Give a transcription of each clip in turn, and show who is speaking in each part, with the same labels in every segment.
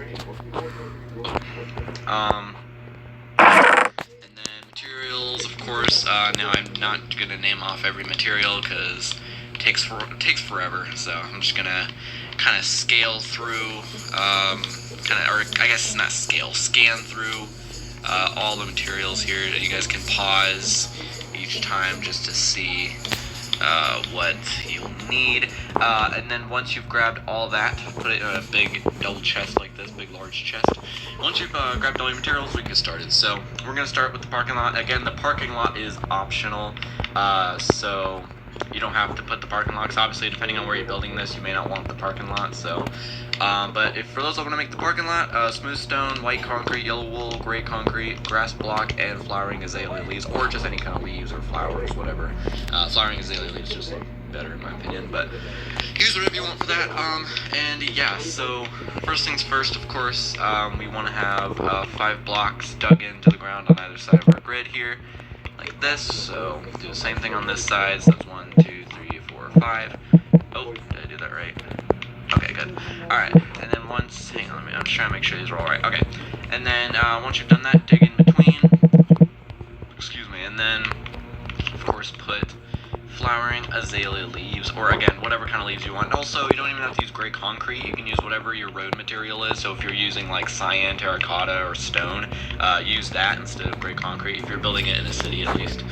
Speaker 1: And then materials, of course. Now I'm not gonna name off every material because it takes forever. So I'm just gonna kind of scale through, or I guess not scale, scan through all the materials here. You guys can pause each time just to see what you'll need. And then once you've grabbed all that, put it in a big double chest like this, big large chest. Once you've grabbed all your materials, we can get started. So we're going to start with the parking lot. Again, the parking lot is optional, so you don't have to put the parking lot, 'cause obviously depending on where you're building this, you may not want the parking lot. So but if for those that want to make the parking lot, smooth stone, white concrete, yellow wool, gray concrete, grass block, and flowering azalea leaves, or just any kind of leaves or flowers, whatever. Flowering azalea leaves just look better in my opinion, but use whatever you want for that. And yeah, so first things first, of course, we want to have 5 blocks dug into the ground on either side of our grid here, like this. So do the same thing on this side. So that's 1, 2, 3, 4, 5. Oh, did I do that right? Okay, good. Alright, and then once, hang on, I'm just trying to make sure these are all right. Okay, and then once you've done that, dig in between. Excuse me, and then, of course, put flowering azalea leaves, or again, whatever kind of leaves you want. And also, you don't even have to use gray concrete. You can use whatever your road material is. So if you're using like cyan, terracotta, or stone, use that instead of gray concrete, if you're building it in a city at least.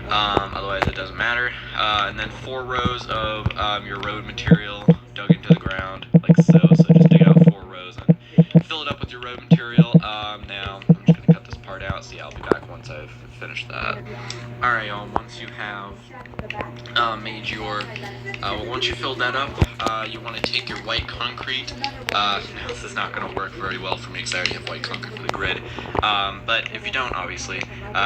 Speaker 1: Otherwise, it doesn't matter. And then 4 rows of your road material dug into the ground, like so. So just dig out 4 rows and fill it up with your road material. Now, I'm just going to cut this part out. So yeah, I'll be back once I've finished that. Alright, y'all, once you have made your, once you filled that up, you want to take your white concrete. Now this is not going to work very well for me because I already have white concrete for the grid. But if you don't, obviously,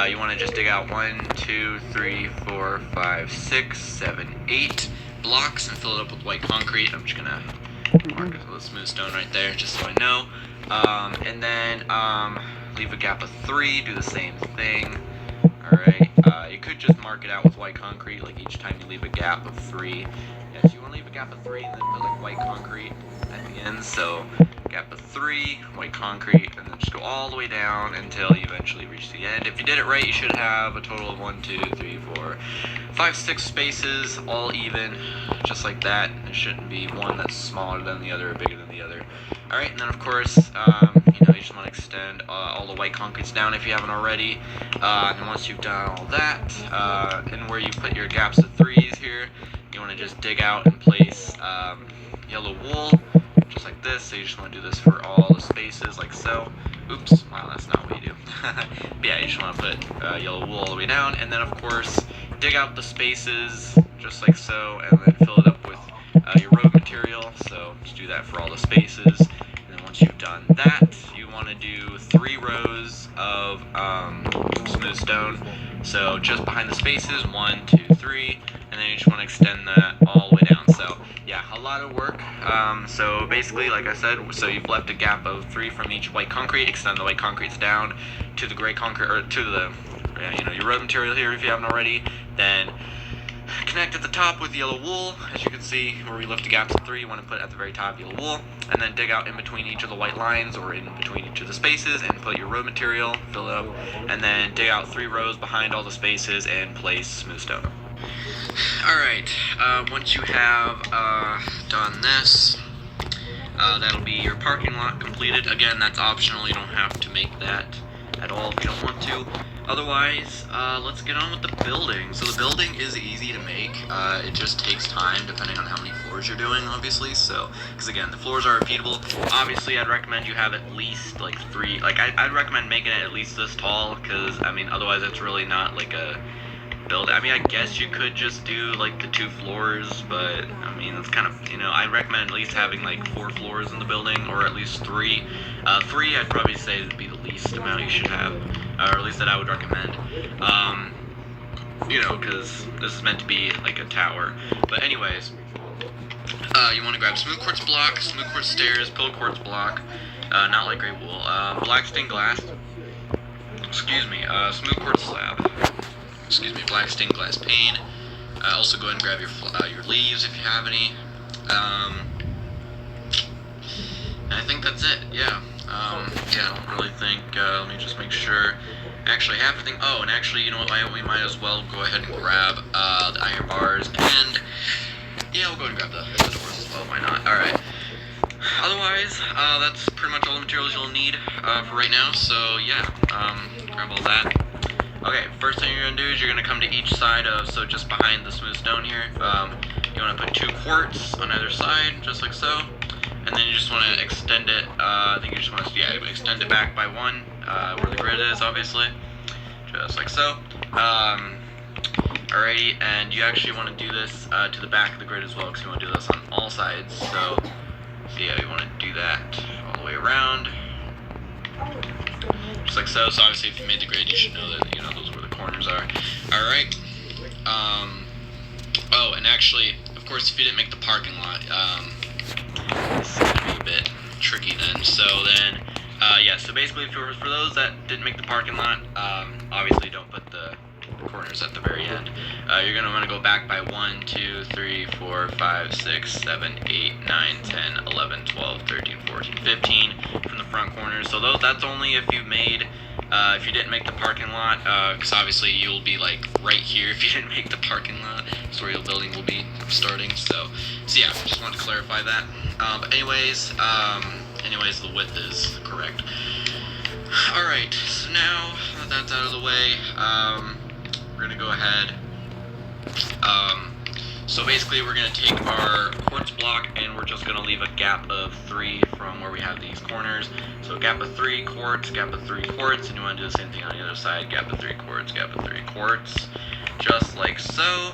Speaker 1: you want to just dig out 1, 2, 3, 4, 5, 6, 7, 8 blocks and fill it up with white concrete. I'm just going to mark it with a smooth stone right there, just so I know. And then leave a gap of 3, do the same thing. Alright, you could just mark it out with white concrete, like each time you leave a gap of 3. Yes, you want to leave a gap of 3 and then put like white concrete at the end. So gap of 3, white concrete, and then just go all the way down until you eventually reach the end. If you did it right, you should have a total of 1, 2, 3, 4, 5, 6 spaces, all even, just like that. There shouldn't be one that's smaller than the other or bigger than the other. Alright, and then of course, you just want to extend all the white concretes down if you haven't already. And once you've done all that, and where you put your gaps of 3s here, you want to just dig out and place yellow wool, just like this. So you just want to do this for all the spaces, like so. Oops, wow, that's not what you do. But yeah, you just want to put yellow wool all the way down, and then of course, dig out the spaces, just like so, and then fill it up with your road material. So just do that for all the spaces. And then once you've done that, you want to do 3 rows of smooth stone. So just behind the spaces, 1, 2, 3, and then you just want to extend that all the way down. So yeah, a lot of work. So basically, like I said, so you've left a gap of 3 from each white concrete. Extend the white concretes down to the gray concrete, or to the your road material here if you haven't already. Then connect at the top with yellow wool. As you can see, where we left the gaps of 3, you want to put at the very top yellow wool, and then dig out in between each of the white lines, or in between each of the spaces, and put your road material, fill it up, and then dig out 3 rows behind all the spaces and place smooth stone. Alright, once you have done this, that'll be your parking lot completed. Again, that's optional. You don't have to make that at all if you don't want to. Otherwise, let's get on with the building. So the building is easy to make. It just takes time depending on how many floors you're doing, obviously. So, because again, the floors are repeatable. Obviously, I'd recommend you have at least like 3. Like, I'd recommend making it at least this tall, because I mean, otherwise it's really not like a build. I mean, I guess you could just do like the 2 floors, but I mean, it's kind of, I recommend at least having like 4 floors in the building, or at least 3. 3, I'd probably say would be the least amount you should have, or at least that I would recommend. Because this is meant to be like a tower. But anyways, you want to grab smooth quartz block, smooth quartz stairs, pillow quartz block, not like gray wool, black stained glass. Excuse me, smooth quartz slab. Excuse me, black stained glass pane. Also go ahead and grab your leaves if you have any. And I think that's it, yeah. Yeah, I don't really think, let me just make sure. Actually, half the thing, oh, and actually, you know what, we might as well go ahead and grab, the iron bars, and, yeah, we'll go ahead and grab the doors as well, why not? Alright. Otherwise, that's pretty much all the materials you'll need, for right now, so, yeah, grab all that. Okay, first thing you're going to do is you're going to come to each side of, so just behind the smooth stone here, you want to put 2 quartz on either side, just like so. And then you just want to extend it, I think you just want to, yeah, extend it back by 1, where the grid is, obviously. Just like so. Alrighty, and you actually want to do this, to the back of the grid as well, because you want to do this on all sides, so yeah, you want to do that all the way around. Just like so, so obviously if you made the grid, you should know that, you know, those where the corners are. Alright, oh, and actually, of course, if you didn't make the parking lot, this is going to be a bit tricky then. So then, yeah, so basically for those that didn't make the parking lot, obviously don't put the corners at the very end. You're going to want to go back by 1, 2, 3, 4, 5, 6, 7, 8, 9, 10, 11, 12, 13, 14, 15 from the front corners. So that's only if you made, if you didn't make the parking lot, because obviously you'll be like right here if you didn't make the parking lot. That's where your building will be starting. So yeah, just wanted to clarify that. But anyways, the width is correct. Alright, so now that that's out of the way, we're gonna go ahead. So basically we're gonna take our quartz block and we're just gonna leave a gap of 3 from where we have these corners. So gap of 3 quartz, gap of 3 quartz, and you wanna do the same thing on the other side, gap of 3 quartz, gap of 3 quartz, just like so.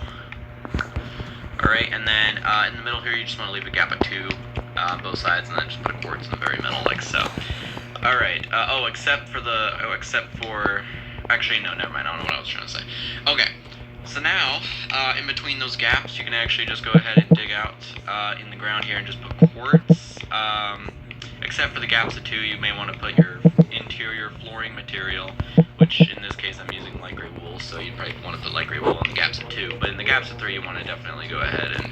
Speaker 1: Alright, and then in the middle here you just wanna leave a gap of 2 on both sides, and then just put quartz in the very middle like so. Alright, except for, actually, no, never mind, I don't know what I was trying to say. Okay, so now, in between those gaps, you can actually just go ahead and dig out, in the ground here and just put quartz. Except for the gaps of 2, you may want to put your interior flooring material, which in this case I'm using light gray wool, so you probably want to put light gray wool on the gaps of 2, but in the gaps of 3 you want to definitely go ahead and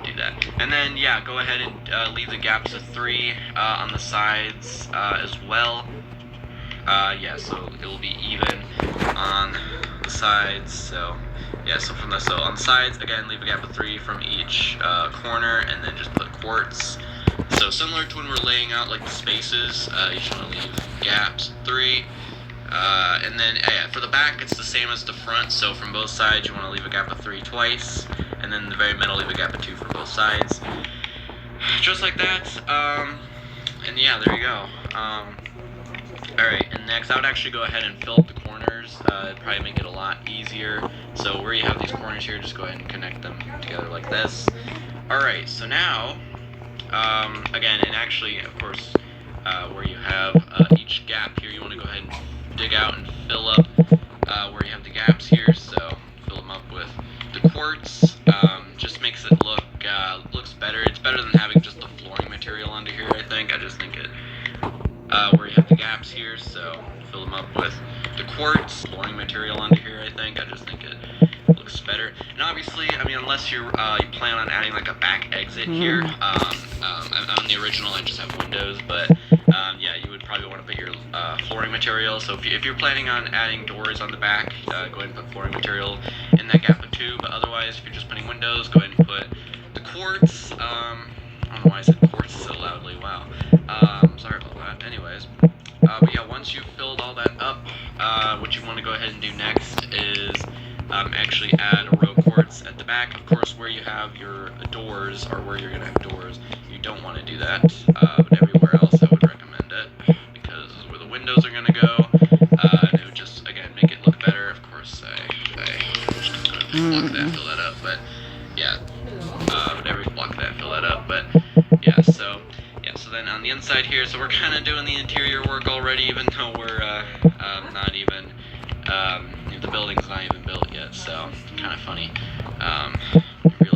Speaker 1: do that. And then, yeah, go ahead and leave the gaps of 3 on the sides as well. Yeah, so it will be even on the sides. So yeah, so on the sides, again, leave a gap of 3 from each corner, and then just put quartz. So similar to when we're laying out like the spaces, you should want to leave gaps 3. And then for the back, it's the same as the front. So from both sides, you want to leave a gap of 3 twice, and then in the very middle, leave a gap of 2 for both sides, just like that. And yeah, there you go. Alright, and next I would actually go ahead and fill up the corners. It'd probably make it a lot easier. So where you have these corners here, just go ahead and connect them together like this. Alright, so now, again, and actually, of course, where you have each gap here, you want to go ahead and dig out and fill up where you have the gaps here. So fill them up with the quartz. Just makes it looks better. It's better than having just the flooring material under here, I think. I just think it, where you have the gaps here, so fill them up with the quartz flooring material under here, I think. I just think it looks better. And obviously, I mean, unless you plan on adding like a back exit here, on the original I just have windows, but yeah, you would probably want to put your flooring material. So if you're planning on adding doors on the back, go ahead and put flooring material in that gap of 2, but otherwise, if you're just putting windows, go ahead and put the quartz. I don't know why I said quartz so loudly, wow. Sorry about that. Anyways, but yeah, once you've filled all that up, what you want to go ahead and do next is actually add a row of quartz at the back. Of course, where you have your doors, or where you're going to have doors, you don't want to do that, but everywhere else I would recommend it, because this is where the windows are going to go, and it would just, again, make it look better. Of course, I'm just going to block that, fill that up, but yeah, block that, fill that up, but yeah, so then on the inside here, so we're kind of doing the interior work already, even though we're not even, the building's not even built yet, so kind of funny when you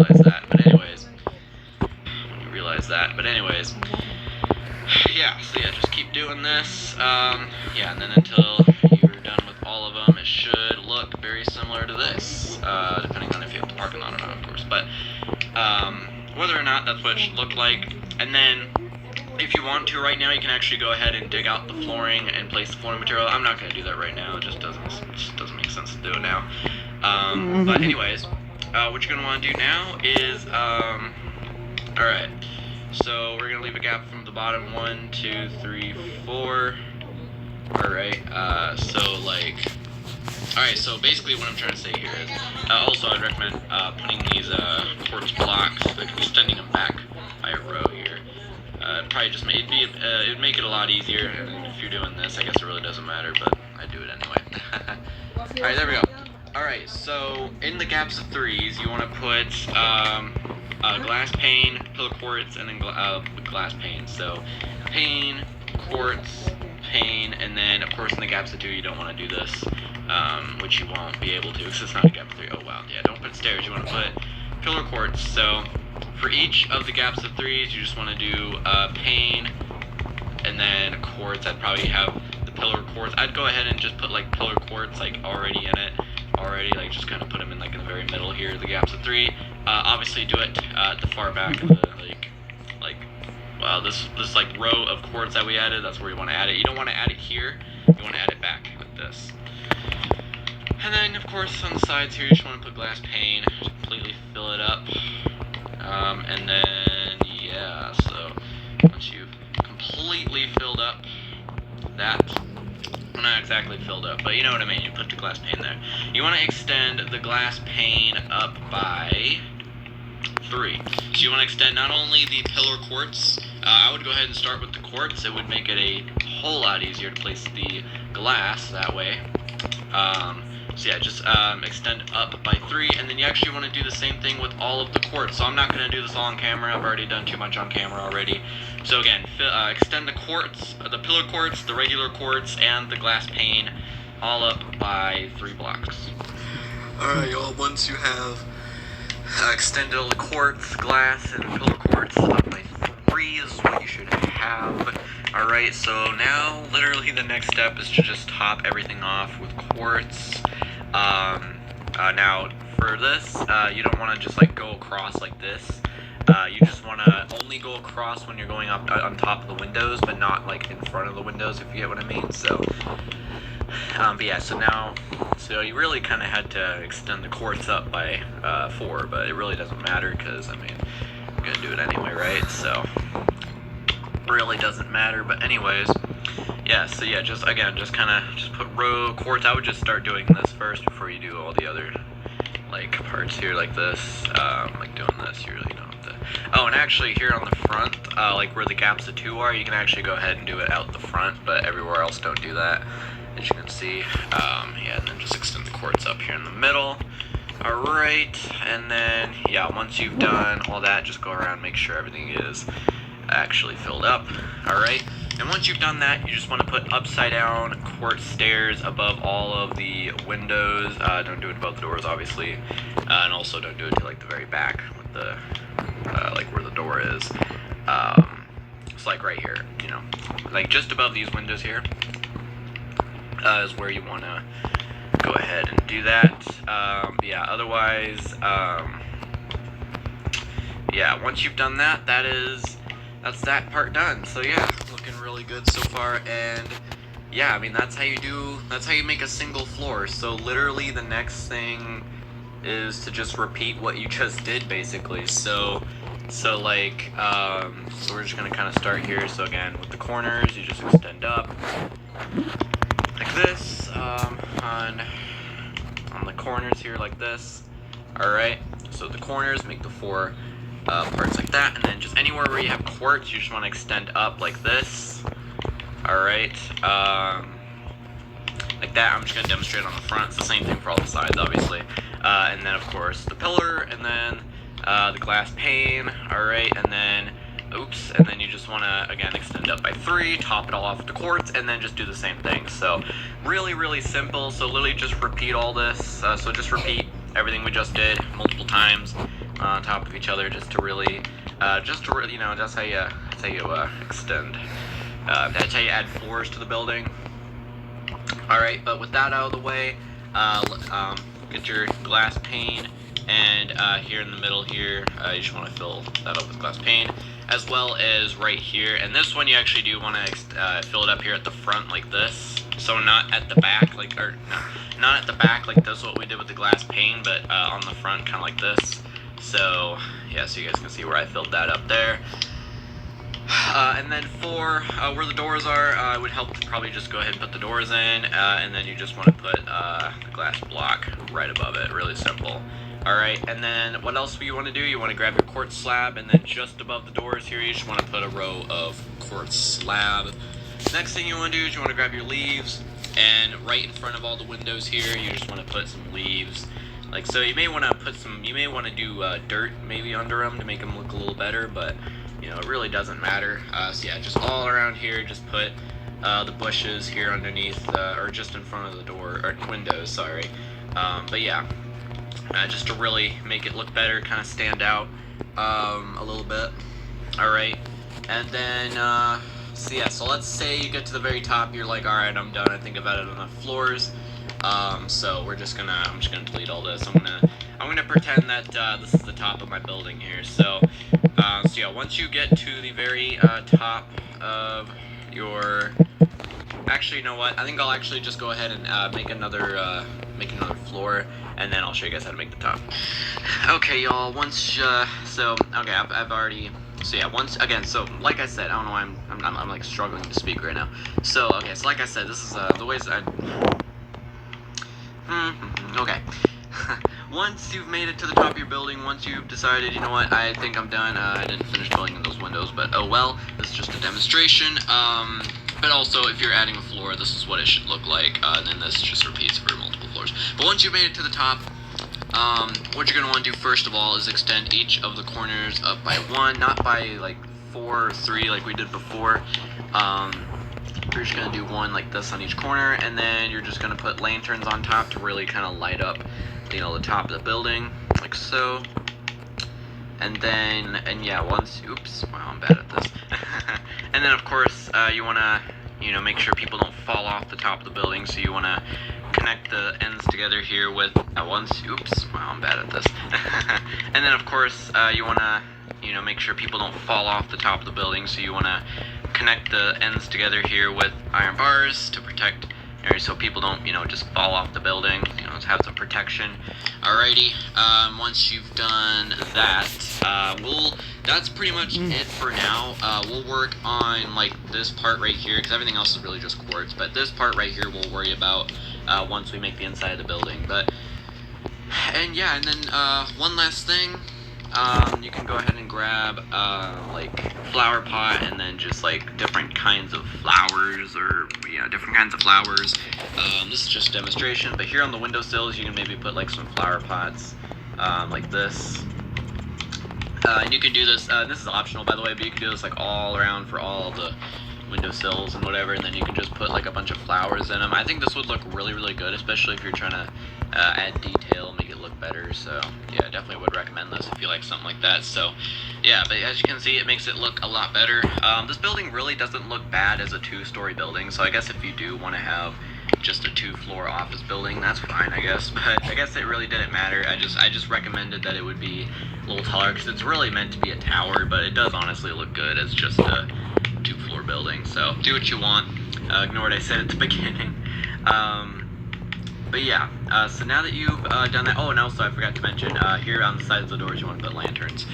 Speaker 1: realize that, but anyways, yeah, so yeah, just keep doing this, yeah, and then until you're done with all of them, it should look very similar to this, depending on if you have the parking lot or not, of course, but whether or not, that's what it should look like. And then If you want to right now, you can actually go ahead and dig out the flooring and place the flooring material. I'm not going to do that right now. It just doesn't make sense to do it now. But anyways, what you're going to want to do now is, alright, so we're going to leave a gap from the bottom, 1, 2, 3, 4, alright, so basically what I'm trying to say here is, also I'd recommend putting these quartz blocks, like extending them back by a row here. Probably just it'd make it a lot easier, and if you're doing this, I guess it really doesn't matter, but I do it anyway. Alright, there we go. Alright, so in the gaps of 3s, you want to put glass pane, pillar quartz, and then glass pane. So pane, quartz, pane, and then of course in the gaps of 2 you don't want to do this, which you won't be able to because it's not a gap of 3. Oh wow, yeah, don't put stairs, you want to put pillar quartz. So for each of the gaps of 3s, you just want to do pane, and then quartz. I'd probably have the pillar quartz. I'd go ahead and just put like pillar quartz like already in it, like just kind of put them in like in the very middle here, the gaps of 3. Obviously do it at the far back of the this like row of quartz that we added. That's where you want to add it. You don't want to add it here. You want to add it back like this. And then of course on the sides here, you just want to put glass pane, just completely fill it up. And then yeah, so once you've completely filled up that, well, not exactly filled up, but you know what I mean, you put the glass pane there. You want to extend the glass pane up by 3. So you want to extend not only the pillar quartz, I would go ahead and start with the quartz. It would make it a whole lot easier to place the glass that way. So yeah, just extend up by 3, and then you actually want to do the same thing with all of the quartz. So I'm not going to do this all on camera. I've already done too much on camera already. So again, extend the quartz, the pillar quartz, the regular quartz, and the glass pane all up by 3 blocks. Alright, y'all, once you have extended all the quartz, glass, and pillar quartz up by 3 is what you should have. Alright, so now literally the next step is to just top everything off with quartz. Now for this, you don't want to just like go across like this. You just want to only go across when you're going up on top of the windows, but not like in front of the windows, if you get what I mean. So but yeah, so you really kind of had to extend the quartz up by 4, but it really doesn't matter because, I mean, I'm going to do it anyway, right? So, really doesn't matter, but anyways, yeah, so yeah, just put row quartz. I would just start doing this first before you do all the other, like, parts here like this, like doing this, you really don't have to. Oh, and actually here on the front, like where the gaps of 2 are, you can actually go ahead and do it out the front, but everywhere else don't do that. As you can see, yeah, and then just extend the quartz up here in the middle. Alright, and then, yeah, once you've done all that, just go around, make sure everything is actually filled up. Alright, and once you've done that, you just want to put upside down quartz stairs above all of the windows. Don't do it above the doors, obviously, and also don't do it to, like, the very back with the, like, where the door is. It's like right here, you know, like just above these windows here. Is where you want to go ahead and do that. Yeah, otherwise, yeah, once you've done that, that's that part done. So yeah, looking really good so far, and yeah, I mean, that's how you make a single floor. So literally the next thing is to just repeat what you just did, basically. So like, so we're just gonna kind of start here. So again, with the corners, you just extend up like this, on the corners here like this. Alright, so the corners make the 4 parts like that, and then just anywhere where you have quartz, you just want to extend up like this. Alright, like that. I'm just going to demonstrate on the front. It's the same thing for all the sides, obviously. And then of course the pillar, and then the glass pane. Alright, and then and then you just want to, again, extend up by 3, top it all off with the quartz, and then just do the same thing. So really, really simple. So literally just repeat all this. So just repeat everything we just did multiple times on top of each other, just to really, you know, that's how you extend. That's how you add floors to the building. Alright, but with that out of the way, get your glass pane, and here in the middle here, you just want to fill that up with glass pane. as well as right here. And this one you actually do want to fill it up here at the front like this, so not at the back, like, or no, not at the back like this, what we did with the glass pane, but on the front, kind of like this. So yeah, so you guys can see where I filled that up there. And then for where the doors are, I would help to probably just go ahead and put the doors in, and then you just want to put the glass block right above it. Really simple. Alright, and then what else do you want to do? You want to grab your quartz slab, and then just above the doors here, you just want to put a row of quartz slab. Next thing you want to do is you want to grab your leaves, and right in front of all the windows here, you just want to put some leaves. Like so, you may want to put some, you may want to do dirt maybe under them to make them look a little better, but you know, it really doesn't matter. So yeah, just all around here, just put the bushes here underneath, or just in front of the door, or windows, sorry. But yeah, just to really make it look better, kind of stand out a little bit. Alright, and then, so yeah, so let's say you get to the very top, you're like, alright, I'm done, I think I've added enough floors. So I'm just gonna delete all this. I'm gonna pretend that this is the top of my building here. So yeah, once you get to the very top of your, actually, you know what? I think I'll actually just go ahead and make another floor, and then I'll show you guys how to make the top. Okay, y'all. Once okay, I've already. So yeah, once again, so like I said, I don't know why I'm like struggling to speak right now. So okay, so like I said, this is the ways I. Okay. Once you've made it to the top of your building, once you've decided, you know what, I think I'm done, I didn't finish building in those windows, but oh well, this is just a demonstration. But also, if you're adding a floor, this is what it should look like, and then this just repeats for multiple floors. But once you've made it to the top, what you're going to want to do first of all is extend each of the corners up by 1, not by like 4 or 3 like we did before. You're just going to do 1 like this on each corner, and then you're just going to put lanterns on top to really kind of light up, you know, the top of the building, like so. And then, and yeah, once, oops, wow, I'm bad at this. And then, of course, you want to, you know, make sure people don't fall off the top of the building, so you want to connect the ends together here with, once, oops, wow, I'm bad at this. And then, of course, you want to, you know, make sure people don't fall off the top of the building, so you want to connect the ends together here with iron bars to protect, so people don't, you know, just fall off the building, you know, have some protection. Alrighty, once you've done that, that's pretty much it for now. We'll work on, like, this part right here, because everything else is really just quartz, but this part right here we'll worry about once we make the inside of the building. And yeah, and then one last thing, you can go ahead and grab like flower pot, and then just like different kinds of flowers, or yeah, different kinds of flowers. This is just a demonstration, but here on the windowsills you can maybe put like some flower pots like this. And you can do this, this is optional by the way, but you can do this like all around for all the windowsills and whatever, and then you can just put like a bunch of flowers in them. I think this would look really, really good, especially if you're trying to add detail, make it look better. So yeah, definitely would recommend this if you like something like that. So yeah, but as you can see, it makes it look a lot better. This building really doesn't look bad as a 2-story building, so I guess if you do want to have just a 2-floor office building, that's fine, I guess. But I guess it really didn't matter. I just recommended that it would be a little taller, because it's really meant to be a tower, but it does honestly look good as just a 2-floor building. So do what you want. Ignore what I said at the beginning. But yeah, so now that you've done that, oh, and also I forgot to mention, here on the sides of the doors you want to put lanterns,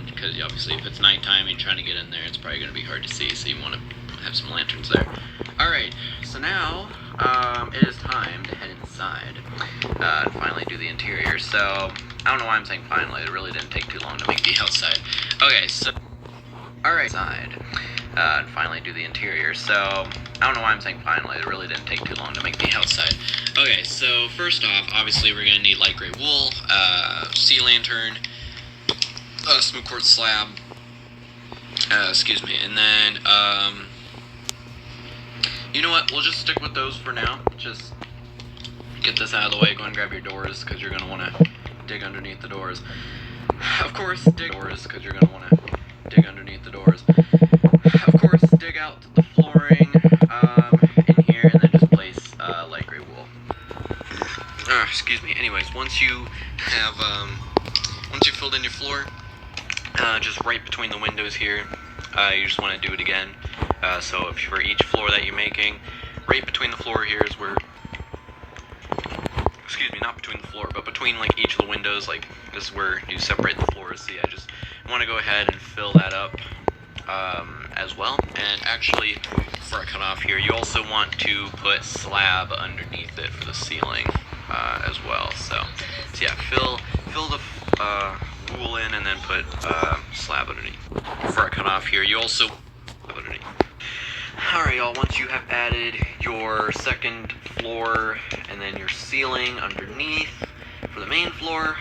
Speaker 1: because obviously if it's nighttime and you're trying to get in there, it's probably going to be hard to see, so you want to have some lanterns there. Alright, so now it is time to head inside and finally do the interior. So I don't know why I'm saying finally, it really didn't take too long to make the outside. Okay, so alright, inside and finally do the interior. So I don't know why I'm saying finally, it really didn't take too long to make the outside. Okay, so first off, obviously we're going to need light gray wool, sea lantern, smooth quartz slab, excuse me, and then you know what, we'll just stick with those for now. Just get this out of the way, go and grab your doors, because you're going to want to dig underneath the doors. Of course, dig doors, because you're going to want to dig underneath the doors. Of course, dig out the flooring in here, and then just place light gray wool. Excuse me. Anyways, once you have once you've filled in your floor, just right between the windows here. You just want to do it again. So if for each floor that you're making, right between the floor here is where, excuse me, not between the floor, but between like each of the windows, like this is where you separate the floors. So yeah, just want to go ahead and fill that up as well. And actually, before I cut off here, you also want to put slab underneath it for the ceiling as well. So yeah, fill the wool in and then put slab underneath. Before I cut off here, you also underneath. Alright y'all, once you have added your second floor and then your ceiling underneath for the main floor,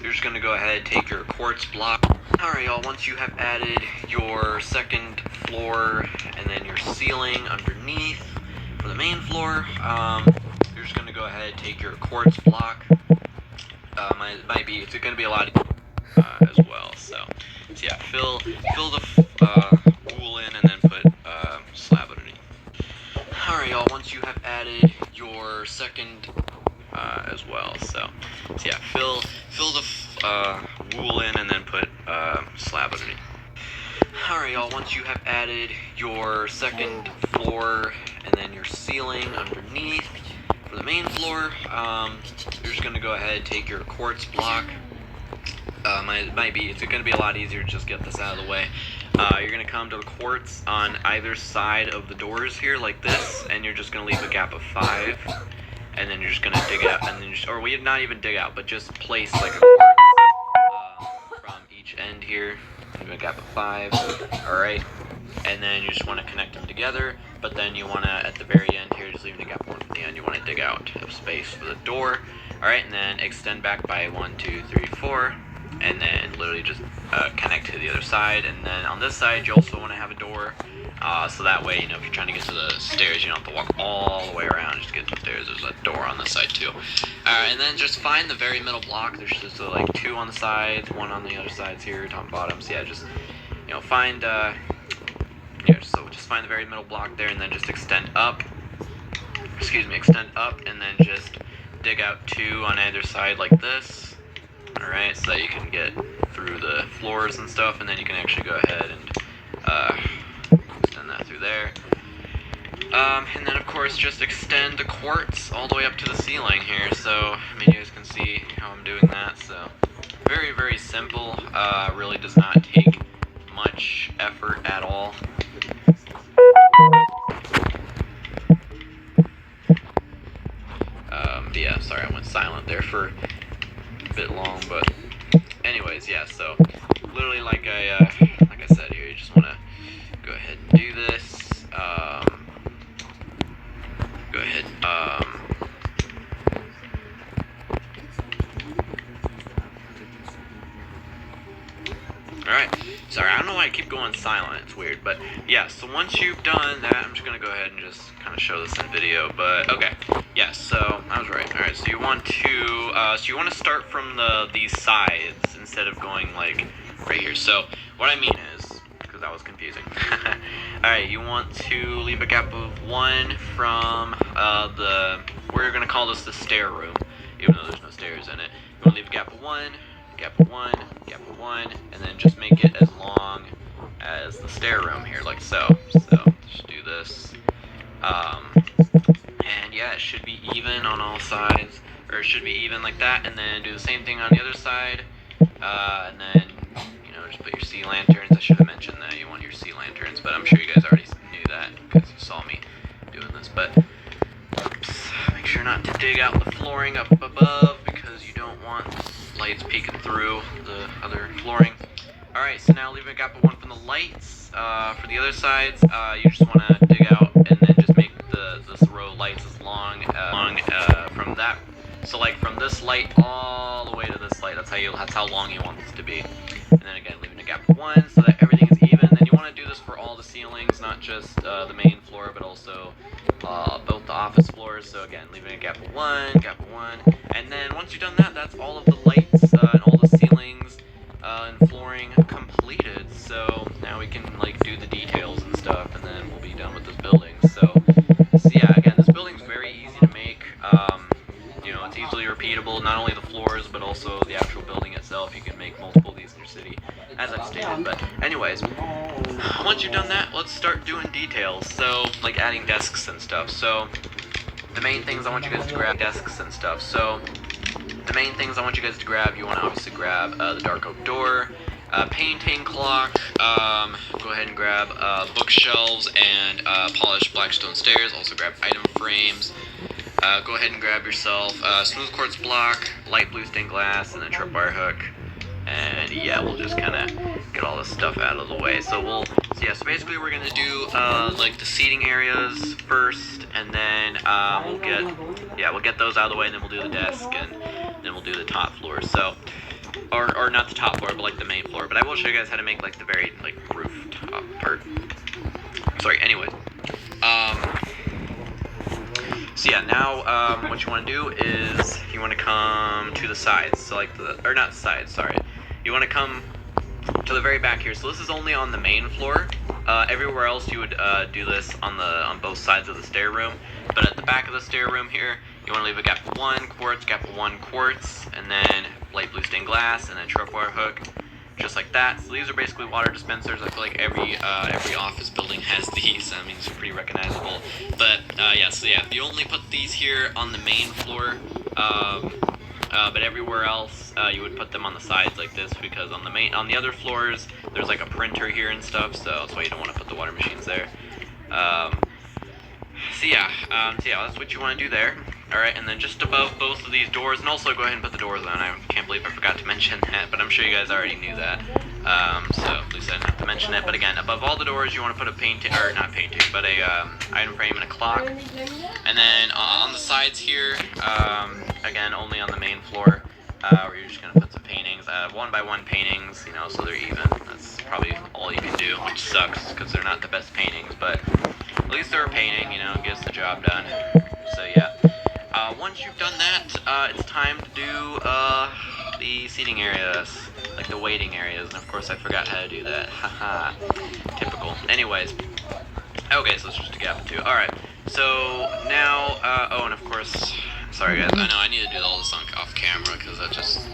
Speaker 1: you're just going to go ahead, take your quartz block. Alright y'all, once you have added your second floor and then your ceiling underneath for the main floor, you're just going to go ahead, take your quartz block. It's going to be a lot as well. So yeah, fill the wool in and then put slab underneath. Alright y'all, once you have added your second as well. So yeah, fill the wool in and then put slab underneath. Alright y'all, once you have added your second floor and then your ceiling underneath for the main floor, you're just going to go ahead, take your quartz block. It's going to be a lot easier to just get this out of the way. You're going to come to the quartz on either side of the doors here like this, and you're just going to leave a gap of 5, and then you're just going to dig out, and then not even dig out, but just place like a quartz from each end here, leave a gap of 5, alright, and then you just want to connect them together, but then you want to, at the very end here, just leaving a gap 1 at the end, you want to dig out a space for the door, alright, and then extend back by 1, 2, 3, 4, and then literally just connect to the other side. And then on this side you also want to have a door, so that way, if you're trying to get to the stairs, you don't have to walk all the way around just to get to the stairs. There's a door on this side too. And then just find the very middle block. There's just like 2 on the sides, 1 on the other sides here, top and bottom. So yeah, just find so just find the very middle block there, and then just extend up, and then just dig out 2 on either side like this. Alright, so that you can get through the floors and stuff, and then you can actually go ahead and extend that through there. And then of course just extend the quartz all the way up to the ceiling here. So you guys can see how I'm doing that. So very, very simple. Really does not take much effort at all. Yeah, sorry I went silent there for a bit long, but anyways, yeah, so literally like I said here, you just want to go ahead and do this. Go ahead. Alright, sorry, I don't know why I keep going silent, it's weird, but yeah, so once you've done that, I'm just going to go ahead and just kind of show this in video, but okay, yeah, so I was right. Alright, so you want to start from these sides instead of going like right here. So what I mean is, because that was confusing, alright, you want to leave a gap of 1 from we're going to call this the stair room, even though there's no stairs in it. You want to leave a gap of 1, gap of 1, gap of 1, and then just make it as long as the stair room here, like so. So just do this, and yeah, it should be even on all sides, or it should be even like that, and then do the same thing on the other side, and then just put your sea lanterns. I should have mentioned that you want your sea lanterns, but I'm sure you guys already knew that because you saw me doing this. But make sure not to dig out the flooring up above because you don't want lights peeking through the other flooring. Alright, so now leaving a gap of 1 from the lights. For the other sides, you just want to dig out and then just make this row of lights as long from that. So like from this light all the way to this light, that's how long you want this to be. And then again, leaving a gap of 1 so that everything is even. Then you want to do this for all the ceilings, not just the main floor, but also both the office floors. So again, leaving a gap of 1, and then once you've done that, that's all of the lights and all the ceilings and flooring completed. So now we can do the details and stuff, and then we'll be done with this building. So yeah, again, this building's very easy to make. It's easily repeatable, not only the floors, but also the actual building itself. You can make multiple of these in your city. anyways, once you've done that, let's start doing details. So, like adding desks and stuff. So, the main things I want you guys to grab, desks and stuff. So, the main things I want you guys to grab, you want to obviously grab the dark oak door, painting clock, go ahead and grab bookshelves and polished blackstone stairs. Also grab item frames. Go ahead and grab yourself smooth quartz block, light blue stained glass, and a tripwire hook. And yeah, we'll just kind of get all this stuff out of the way. So so basically we're gonna do like the seating areas first, and then we'll get those out of the way, and then we'll do the desk, and then we'll do the top floor. So, or not the top floor, but like the main floor. But I will show you guys how to make like the very like rooftop part. Sorry. Anyway, so yeah, now what you want to do is you want to come to the sides. So like not sides. Sorry, you want to come to the very back here. So this is only on the main floor. Everywhere else you would do this on both sides of the stair room. But at the back of the stair room here, you want to leave a gap of 1 quartz, gap of 1 quartz, and then light blue stained glass, and a tripwire hook, just like that. So these are basically water dispensers. I feel like every office building has these. I mean, these are pretty recognizable. But you only put these here on the main floor. But everywhere else, you would put them on the sides like this, because on the other floors, there's like a printer here and stuff, so that's why you don't want to put the water machines there. That's what you want to do there. Alright, and then just above both of these doors, and also go ahead and put the doors on. I can't believe I forgot to mention that, but I'm sure you guys already knew that. So at least I didn't have to mention it. But again, above all the doors, you want to put a item frame and a clock. And then on the sides here, again, only on the main floor, where you're just going to put some paintings, 1x1 paintings, so they're even. That's probably all you can do, which sucks, because they're not the best paintings, but at least they're a painting, gets the job done. So yeah. Once you've done that, it's time to do the seating areas, like the waiting areas, and of course I forgot how to do that. Haha, typical. Anyways, okay, so it's just a gap of 2. Alright, so now, and of course, sorry guys, I know I need to do all this off camera, because that just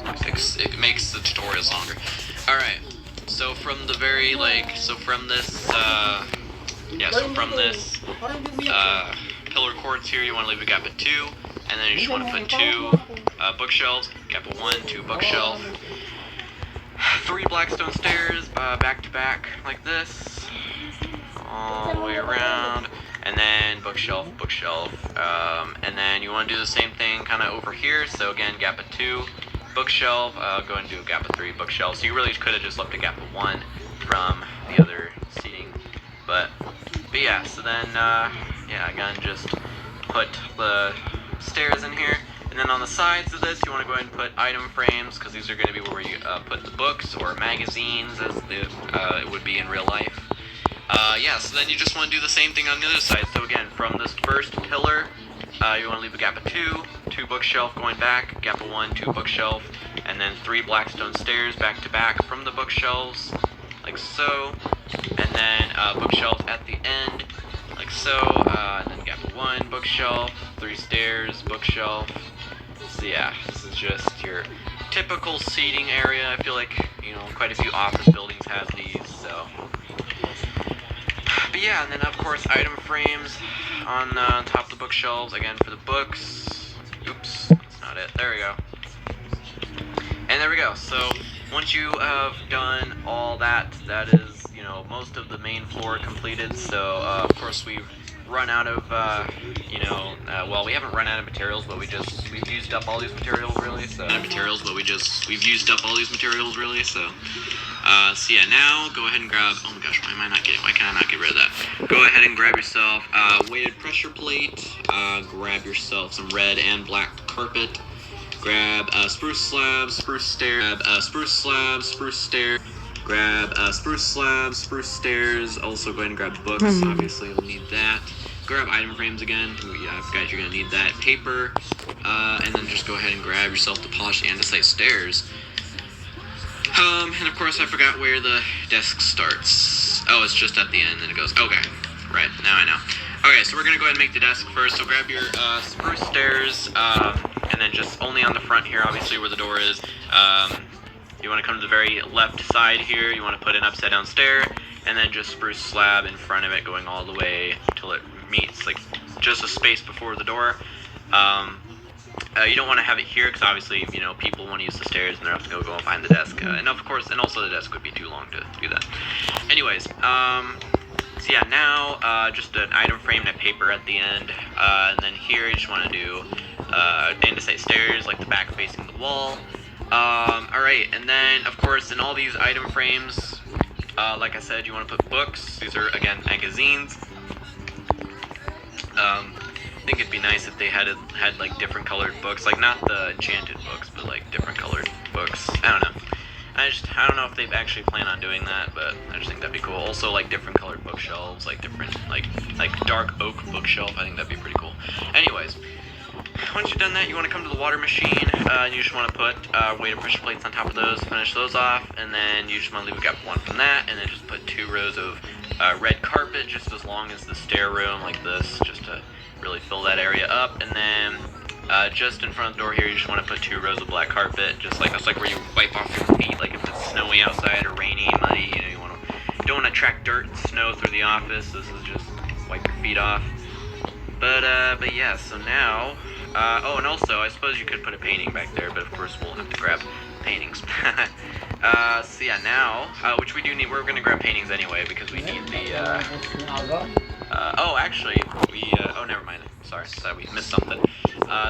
Speaker 1: it makes the tutorials longer. Alright, so from the very, from this pillar quartz here, you want to leave a gap of 2. And then you just want to put 2 bookshelves, gap of 1, 2 bookshelf, 3 blackstone stairs, back to back like this, all the way around, and then bookshelf, and then you want to do the same thing kind of over here. So again, gap of 2, bookshelf, go and do a gap of 3 bookshelf. So you really could have just left a gap of 1 from the other seating, but yeah. So then again, just put the stairs in here, and then on the sides of this you want to go ahead and put item frames, because these are going to be where you put the books or magazines, as it would be in real life. So then you just want to do the same thing on the other side. So again, from this first pillar, you want to leave a gap of 2 bookshelf going back, gap of 1, 2 bookshelf, and then 3 blackstone stairs back to back from the bookshelves, like so, and then bookshelves at the end, like so, and then gap of 1, bookshelf, 3 stairs, bookshelf. So yeah, this is just your typical seating area. I feel like, quite a few office buildings have these, so. But yeah, and then of course item frames on top of the bookshelves, again for the books. Oops, that's not it. There we go. And there we go. So once you have done all that, that is, most of the main floor completed. So of course we've run out of, we haven't run out of materials, but we've used up all these materials really. So we've used up all these materials really. So yeah, now go ahead and grab. Oh my gosh, why can I not get rid of that? Go ahead and grab yourself a weighted pressure plate. Grab yourself some red and black carpet. Grab spruce slabs, spruce stairs. Grab spruce slabs, spruce stairs. Also go ahead and grab books. Obviously, you'll need that. Grab item frames again. I forgot you're gonna need that. Paper, and then just go ahead and grab yourself the polished andesite stairs. And of course, I forgot where the desk starts. Oh, it's just at the end, and it goes. Okay, right now I know. Okay, so we're gonna go ahead and make the desk first. So grab your spruce stairs, and then just only on the front here, obviously where the door is. you want to come to the very left side here. You want to put an upside down stair, and then just spruce slab in front of it, going all the way till it meets like just a space before the door. You don't want to have it here because obviously, you know, people want to use the stairs and they're have to go and find the desk. And of course, and also the desk would be too long to do that. Anyways, so yeah, now just an item frame and a paper at the end. And then here you just want to do andesite stairs, like the back facing the wall. Alright, and then of course in all these item frames, like I said, you want to put books. These are, again, magazines. I think it'd be nice if they had like different colored books, like not the enchanted books, but like different colored books. I don't know. I don't know if they've actually planned on doing that, but I just think that'd be cool. Also, like different colored bookshelves, like different like dark oak bookshelf. I think that'd be pretty cool. Anyways, once you've done that, you want to come to the water machine. You just want to put weight and pressure plates on top of those, finish those off, and then you just want to leave a gap one from that, and then just put 2 rows of red carpet, just as long as the stair room, like this, just to really fill that area up. And then just in front of the door here, you just want to put 2 rows of black carpet, just like that's like where you wipe off your feet, like if it's snowy outside or rainy, muddy. You know, you don't want to track dirt and snow through the office. This is just wipe your feet off. But yeah. So now, oh, and also I suppose you could put a painting back there, but of course we'll have to grab paintings. So yeah, now which we do need. We're gonna grab paintings anyway because we need the. Oh, actually, oh, never mind. Sorry, we missed something.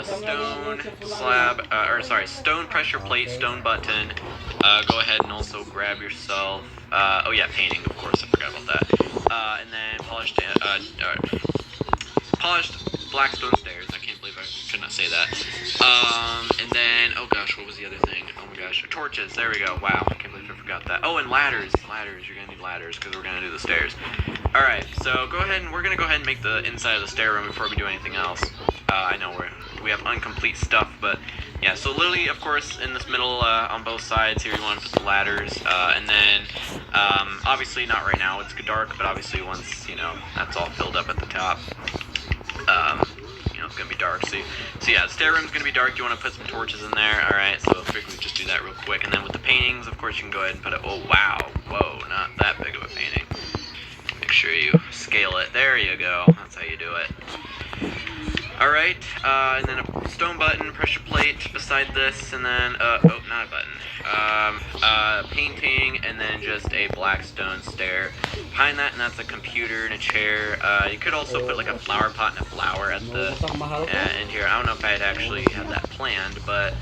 Speaker 1: Stone slab, stone pressure plate, stone button. Go ahead and also grab yourself. Oh yeah, painting, of course. I forgot about that. And then polished black stone stairs. I can't believe I could not say that. And then, oh gosh, what was the other thing? Oh my gosh, torches. There we go. Wow, I can't believe I forgot that. Oh, and ladders. Ladders. You're gonna need ladders because we're gonna do the stairs. All right, so we're gonna go ahead and make the inside of the stair room before we do anything else. I know we have incomplete stuff, but yeah. So literally, of course, in this middle on both sides here, you want to put the ladders, and then obviously not right now. It's dark, but obviously once that's all filled up at the top. It's gonna be dark. So yeah, the stair room's gonna be dark. You want to put some torches in there. All right, so quickly just do that real quick, and then with the paintings, of course, you can go ahead and put it. Oh wow, whoa, not that big of a painting. Make sure you scale it. There you go. That's how you do it. All right, and then a stone button, pressure plate beside this, and then oh, not a button. Painting, and then just a black stone stair behind that, and that's a computer and a chair. You could also put like a flower pot and a flower at the end here. I don't know if I had actually had that planned, but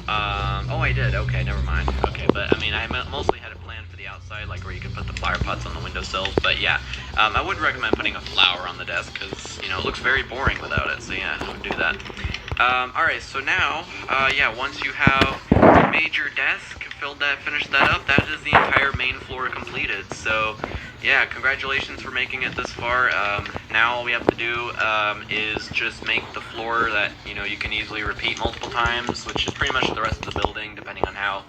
Speaker 1: oh, I did. Okay, never mind. Okay, but I mean, I mostly had it planned for the outside, like where you could put the flower pots on the windowsills. But yeah, I would recommend putting a flower on the desk because it looks very boring without it. So yeah, I would do that. All right, so now, yeah, once you have made your desk, finished that up, that is the entire main floor completed. So yeah, congratulations for making it this far. Now all we have to do is just make the floor that you can easily repeat multiple times, which is pretty much the rest of the building, depending on how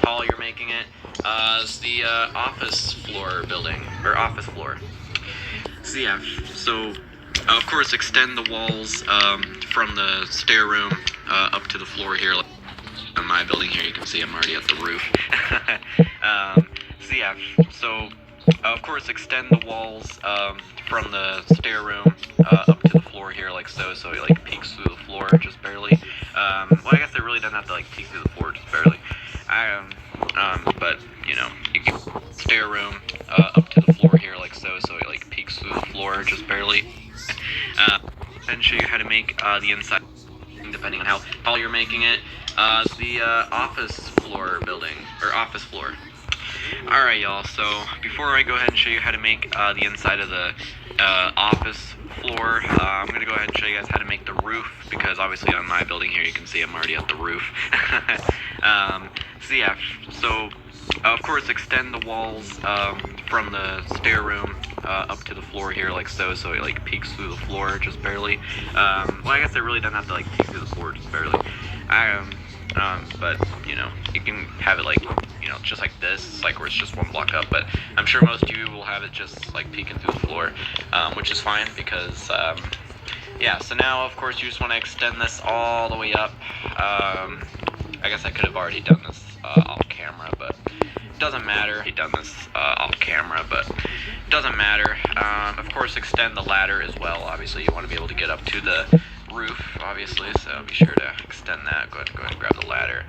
Speaker 1: tall you're making it. It's the office floor building, or office floor. So yeah, so of course extend the walls from the stair room up to the floor here. On my building here, you can see I'm already at the roof. So yeah, so of course extend the walls from the stair room up to the floor here, like so it like peeks through the floor just barely. Well, I guess it really doesn't have to like peek through the floor just barely. But you can stair room up to the floor here, like so it like peeks through the floor just barely. And show you how to make the inside, depending on how tall you're making it. The office floor building, or office floor. Alright y'all, so before I go ahead and show you how to make the inside of the office floor, I'm going to go ahead and show you guys how to make the roof, because obviously on my building here you can see I'm already at the roof. So yeah, so of course extend the walls from the stair room up to the floor here, like so it like peeks through the floor just barely. Well, I guess it really doesn't have to like peek through the floor just barely. But you can have it like just like this, like where it's just one block up, but I'm sure most of you will have it just like peeking through the floor, which is fine because yeah. So now of course you just want to extend this all the way up. I guess I could have already done this off camera, but it doesn't matter. He done this off camera, but it doesn't matter. Of course, extend the ladder as well. Obviously, you want to be able to get up to the roof, obviously, so be sure to extend that. Go ahead and grab the ladder.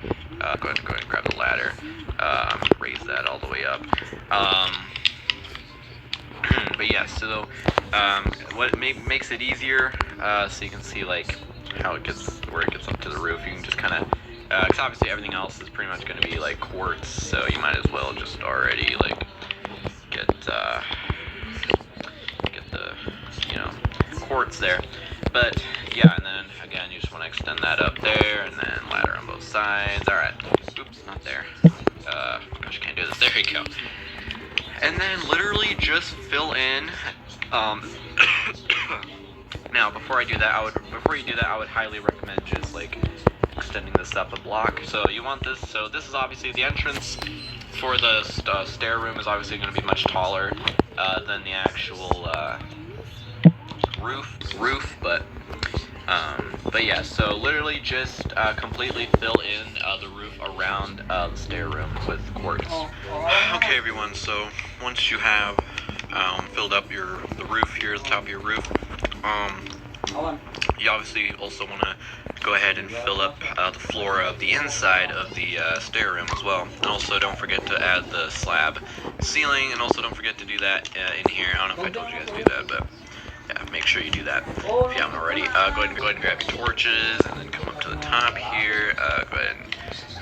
Speaker 1: Raise that all the way up. But yeah, so what makes it easier, so you can see like how it gets, where it gets up to the roof. You can just kind of, because obviously everything else is pretty much going to be like quartz, so you might as well just already like get the quartz there. But yeah, and then again, you just want to extend that up there, and then ladder on both sides. All right. Oops, not there. Gosh, I can't do this. There you go. And then literally just fill in. Now, before you do that, I would highly recommend just like extending this up a block. So you want this. So this is obviously the entrance for the stair room is obviously going to be much taller than the actual roof, but yeah. So literally just completely fill in the roof around the stair room with quartz. Okay, everyone. So once you have filled up the roof here, the top of your roof, you obviously also want to go ahead and fill up the floor of the inside of the stair room as well. And also don't forget to add the slab ceiling, and also don't forget to do that in here. I don't know if I told you guys to do that, but yeah, make sure you do that if you haven't already. Go ahead and grab your torches, and then come up to the top here. Go ahead and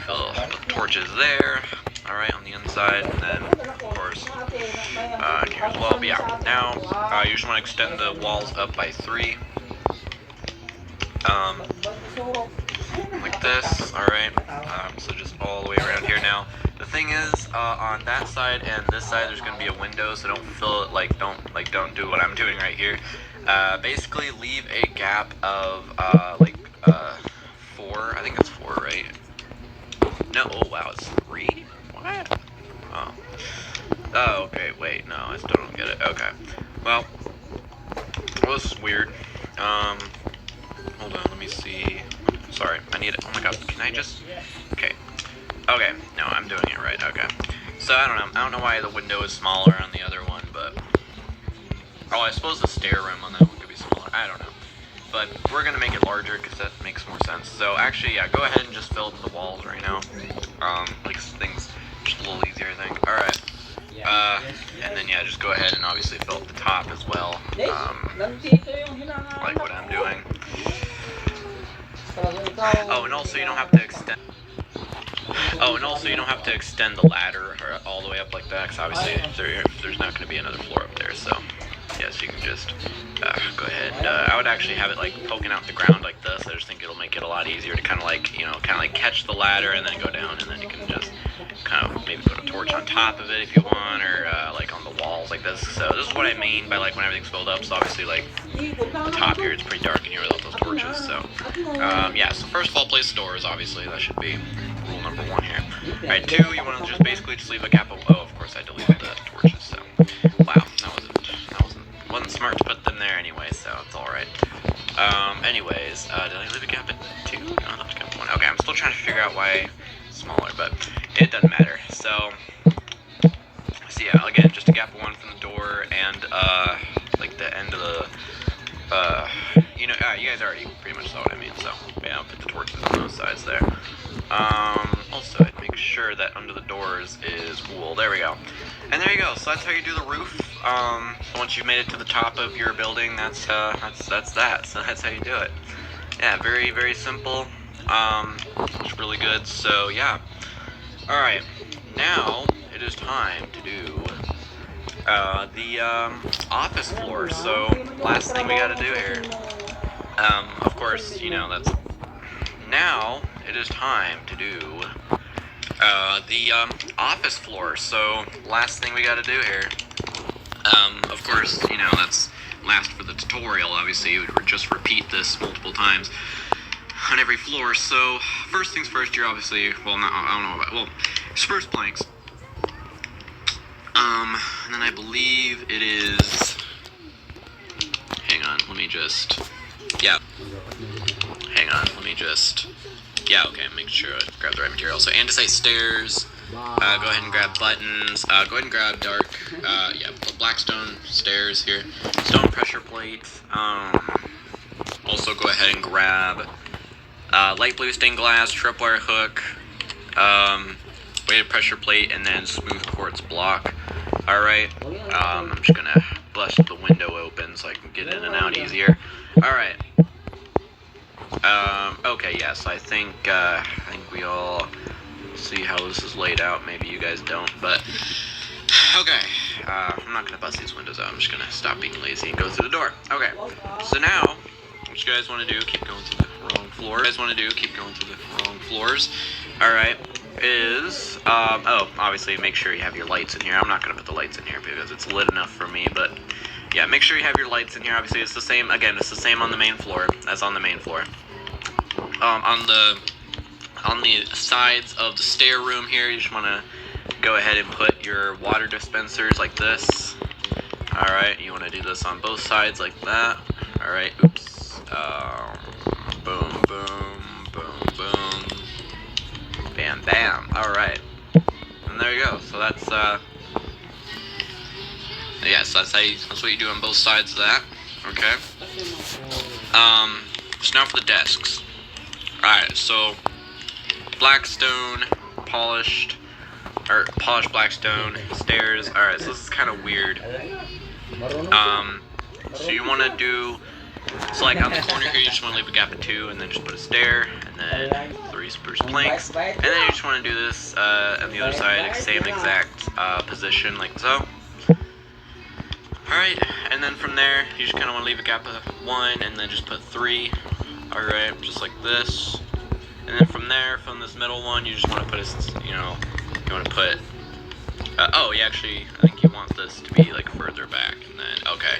Speaker 1: fill the torches there. Alright, on the inside, and then, of course, in here as well. But yeah, now, you just want to extend the walls up by 3. Like this, alright. So just all the way around here now. The thing is, on that side and this side, there's going to be a window, so don't fill it, don't do what I'm doing right here. Basically, leave a gap of, 4, I think it's 4, right? No, oh wow, it's 3? What? Oh, okay, wait, no, I still don't get it. Okay. Well, this is weird. Hold on, let me see. Sorry, I need it. Oh my god, can I just... Okay. Okay, no, I'm doing it right, okay. So, I don't know why the window is smaller on the other one, but... Oh, I suppose the stair room on that one could be smaller. I don't know. But we're going to make it larger because that makes more sense. So, actually, yeah, go ahead and just fill in the walls right now. Makes things just a little easier, I think. Alright. And then, yeah, just go ahead and obviously fill up the top as well. Like what I'm doing. Oh, and also you don't have to extend... Oh, and also you don't have to extend the ladder all the way up like that, because obviously there's not going to be another floor up there, so... Yeah, so you can just go ahead. I would actually have it like poking out the ground like this. I just think it'll make it a lot easier to kind of like, catch the ladder and then go down, and then you can just kind of maybe put a torch on top of it if you want, or like on the walls like this. So this is what I mean by like when everything's filled up. So obviously like the top here it's pretty dark in here without those torches. So yeah. So first of all, place the doors. Obviously that should be rule number 1 here. All right, 2, you want to just basically just leave a gap of. Oh, of course I deleted the torches. So wow, wasn't smart to put them there anyway, so it's alright. Anyways, did I leave a gap at 2? No, I left a gap at 1. Okay, I'm still trying to figure out why it's smaller, but it doesn't matter. So yeah, again, just a gap of 1 from the door, and, like the end of the, you guys already pretty much saw what I mean, so, yeah, I'll put the torches on those sides there. Also, I'd make sure that under the doors is wool. There we go. And there you go. So that's how you do the roof. Once you've made it to the top of your building, that's that. So that's how you do it. Yeah, very, very simple. It's really good. So yeah. All right. Now it is time to do the office floor. So last thing we got to do here. Of course, that's. Now it is time to do the office floor. So last thing we got to do here. Of course, that's last for the tutorial. Obviously, you would just repeat this multiple times on every floor. So first things first, you're obviously I don't know about it's first planks. And then I believe it is. Hang on, let me just. Yeah. Hang on, let me just Yeah, okay, make sure I grab the right material. So andesite stairs, go ahead and grab buttons, go ahead and grab dark, blackstone stairs here, stone pressure plate, also go ahead and grab light blue stained glass, tripwire hook, weighted pressure plate, and then smooth quartz block. Alright, I'm just gonna bust the window open so I can get in and out easier. Alright. Okay, yes, I think we all see how this is laid out. Maybe you guys don't, but okay. I'm not gonna bust these windows out. I'm just gonna stop being lazy and go through the door. Okay. So now, what you guys want to do? Keep going to the wrong floor. What you guys want to do? Keep going to the wrong floors. All right. Is obviously make sure you have your lights in here. I'm not gonna put the lights in here because it's lit enough for me, but yeah, make sure you have your lights in here. Obviously, it's the same. Again, it's the same on the main floor as on the main floor. On the sides of the stair room here, you just want to go ahead and put your water dispensers like this. Alright, you want to do this on both sides like that. Alright, oops. Boom, boom, boom, boom. Bam, bam. Alright. And there you go. So that's, yes, that's what you do on both sides of that. Okay. So now for the desks. Alright, so blackstone, polished blackstone, stairs. Alright, so this is kind of weird. So you want to do, so like on the corner here, you just want to leave a gap of 2 and then just put a stair, and then 3 spruce planks, and then you just want to do this on the other side, same exact position like so. Alright, and then from there, you just kind of want to leave a gap of 1 and then just put 3. Alright, just like this. And then from there, from this middle one, you just want to put you want to put, I think you want this to be like further back, and then, okay.